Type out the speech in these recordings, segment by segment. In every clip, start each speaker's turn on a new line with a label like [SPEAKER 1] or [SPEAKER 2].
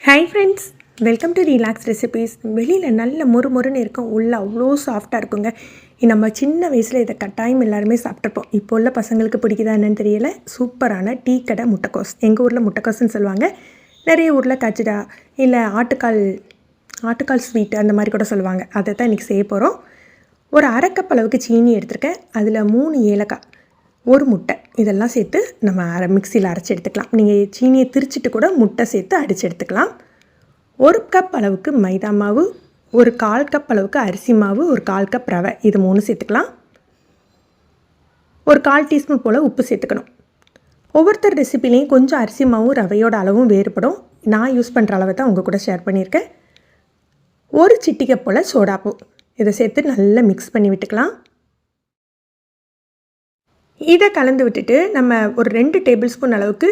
[SPEAKER 1] Hi friends, welcome to Relax Recipes. வெளியில் நல்ல முறுமுறுன்னு இருக்கும், உள்ள அவ்வளோ சாஃப்டாக இருக்குங்க. நம்ம சின்ன வயசில் இதை கட்டாயம் எல்லாருமே சாப்பிட்ருப்போம். இப்போ உள்ள பசங்களுக்கு பிடிக்குதா என்னன்னு தெரியல. சூப்பரான டீ கடை முட்டைக்கோஸ். எங்கள் ஊரில் முட்டைக்கோஸ்ன்னு சொல்லுவாங்க, நிறைய ஊரில் கச்சிடா இல்லை ஆட்டுக்கால் ஸ்வீட் அந்த மாதிரி கூட சொல்லுவாங்க. அதை தான் இன்றைக்கி செய்ய போகிறோம். ஒரு அரை கப் அளவுக்கு சீனி எடுத்திருக்கேன், அதில் 3 ஏலக்காய், ஒரு முட்டை, இதெல்லாம் சேர்த்து நம்ம மிக்சியில் அரைச்சி எடுத்துக்கலாம். நீங்கள் சீனியை திரிச்சிட்டு கூட முட்டை சேர்த்து அடித்து எடுத்துக்கலாம். 1 கப் அளவுக்கு மைதா மாவு, ஒரு 1/4 கப் அளவுக்கு அரிசி மாவு, ஒரு 1/4 கப் ரவை, இது 3 சேர்த்துக்கலாம். ஒரு 1/4 டீஸ்பூன் போல் உப்பு சேர்த்துக்கணும். ஒவ்வொருத்தர் ரெசிபிலையும் கொஞ்சம் அரிசி மாவும் ரவையோட அளவும் வேறுபடும். நான் யூஸ் பண்ணுற அளவை தான் உங்கள் கூட ஷேர் பண்ணியிருக்கேன். ஒரு சிட்டிகை போல் சோடாப்பூ, இதை சேர்த்து நல்லா மிக்ஸ் பண்ணி விட்டுக்கலாம். இதை கலந்து விட்டுட்டு நம்ம ஒரு 2 டேபிள் ஸ்பூன் அளவுக்கு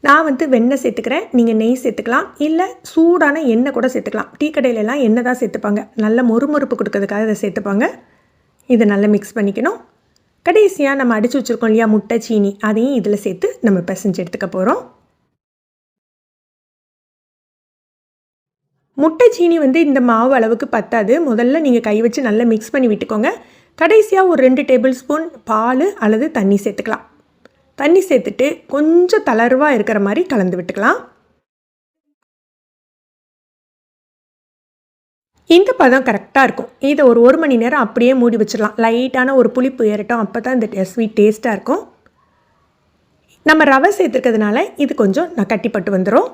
[SPEAKER 1] நான் வெண்ணெய் சேர்த்துக்கிறேன். நீங்கள் நெய் சேர்த்துக்கலாம், இல்லை சூடான எண்ணெய் கூட சேர்த்துக்கலாம். டீ கடையிலலாம் எண்ணெய் தான் சேர்த்துப்பாங்க, நல்ல மொறுமொறுப்பு கொடுக்கறதுக்காக இதை சேர்த்துப்பாங்க. இதை நல்லா மிக்ஸ் பண்ணிக்கணும். கடைசியாக நம்ம அடித்து வச்சுருக்கோம் இல்லையா முட்டை, சீனி, அதையும் இதில் சேர்த்து நம்ம பிசைஞ்சு எடுத்துக்க போகிறோம். முட்டை சீனி இந்த மாவு அளவுக்கு பத்தாது. முதல்ல நீங்கள் கை வச்சு நல்லா மிக்ஸ் பண்ணி விட்டுக்கோங்க. கடைசியாக ஒரு 2 டேபிள் ஸ்பூன் பால் அல்லது தண்ணி சேர்த்துக்கலாம். தண்ணி சேர்த்துட்டு கொஞ்சம் தளர்வாக இருக்கிற மாதிரி கலந்து விட்டுக்கலாம். இந்த பதம் கரெக்டாக இருக்கும். இதை ஒரு 1 மணி நேரம் அப்படியே மூடி வச்சிடலாம். லைட்டான ஒரு புளிப்பு ஏறட்டும், அப்போ தான் இந்த ஸ்வீட் டேஸ்ட்டாக இருக்கும். நம்ம ரவை சேர்த்துக்கிறதுனால இது கொஞ்சம் கட்டிப்பட்டு வந்துடும்.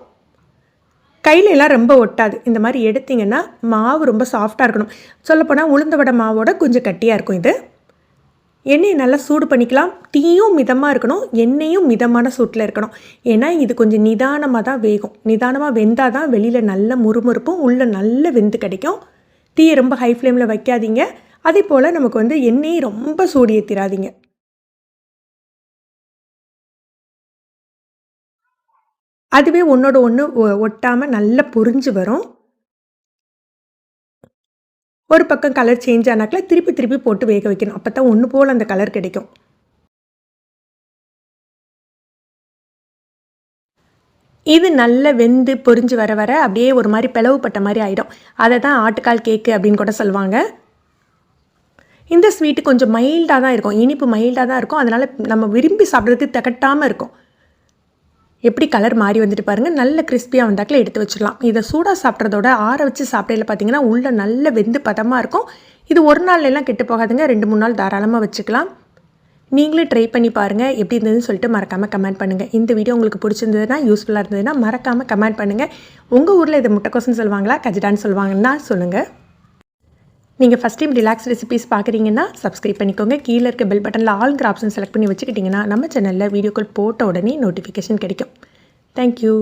[SPEAKER 1] கையிலெல்லாம் ரொம்ப ஒட்டாது. இந்த மாதிரி எடுத்திங்கன்னா மாவு ரொம்ப சாஃப்டாக இருக்கணும். சொல்லப்போனால் உளுந்த வடை மாவோட கொஞ்சம் கட்டியாக இருக்கும். இது எண்ணெயை நல்லா சூடு பண்ணிக்கலாம். டீயும் மிதமாக இருக்கணும், எண்ணெயும் மிதமான சூட்டில் இருக்கணும். ஏன்னா இது கொஞ்சம் நிதானமாக தான் வேகும். நிதானமாக வெந்தால் தான் வெளியில் நல்ல முறுமுறுப்பும் உள்ளே நல்ல வெந்து கிடைக்கும். டீயை ரொம்ப ஹை ஃப்ளேமில் வைக்காதீங்க. அதே போல் நமக்கு எண்ணெயை ரொம்ப சூடு ஏற்றிடாதீங்க. அதுவே ஒன்றோட ஒன்று ஒட்டாமல் நல்லா பொரிஞ்சு வரும். ஒரு பக்கம் கலர் சேஞ்ச் ஆனாக்கில் திருப்பி போட்டு வேக வைக்கணும். அப்போ தான் ஒன்று போல் அந்த கலர் கிடைக்கும். இது நல்ல வெந்து பொரிஞ்சு வர வர அப்படியே ஒரு மாதிரி பிளவுப்பட்ட மாதிரி ஆகிடும். அதை தான் ஆட்டுக்கால் கேக்கு அப்படின்னு கூட சொல்லுவாங்க. இந்த ஸ்வீட்டு கொஞ்சம் மைல்டாக தான் இருக்கும், இனிப்பு மைல்டாக தான் இருக்கும். அதனால் நம்ம விரும்பி சாப்பிட்றதுக்கு திகட்டாமல் இருக்கும். எப்படி கலர் மாறி வந்துட்டு பாருங்கள், நல்ல கிறிஸ்பியாக வந்தாக்கில் எடுத்து வச்சிடலாம். இதை சூடாக சாப்பிட்றதோட ஆற வச்சு சாப்பிட்றதுல பார்த்தீங்கன்னா உள்ளே நல்ல வெந்து பதமாக இருக்கும். இது ஒரு நாள்லாம் கெட்டு போகாதுங்க, 2-3 நாள் தாராளமாக வச்சுக்கலாம். நீங்களும் ட்ரை பண்ணி பாருங்கள், எப்படி இருந்ததுன்னு சொல்லிட்டு மறக்காமல் கமெண்ட் பண்ணுங்கள். இந்த வீடியோ உங்களுக்கு பிடிச்சிருந்ததுன்னா, யூஸ்ஃபுல்லாக இருந்ததுன்னா மறக்காமல் கமெண்ட் பண்ணுங்கள். உங்கள் ஊரில் இதை முட்டைக்கோஸ்ன்னு சொல்லுவாங்களா, கஜிடான்னு சொல்லுவாங்கன்னா சொல்லுங்கள். நீங்கள் ஃபஸ்ட் டைம் ரிலாக்ஸ் ரெசிபீஸ் பார்க்குறீங்கன்னா சப்ஸ்கிரைப் பண்ணிக்கோங்க. கீழே இருக்க பெல் பட்டனில் ஆல்ங்கிற ஆப்ஷன் செலக்ட் பண்ணி வச்சுக்கிட்டிங்கன்னா நம்ம சேனலில் வீடியோக்கள் போட்ட உடனே நோட்டிஃபிகேஷன் கிடைக்கும். தேங்க்யூ.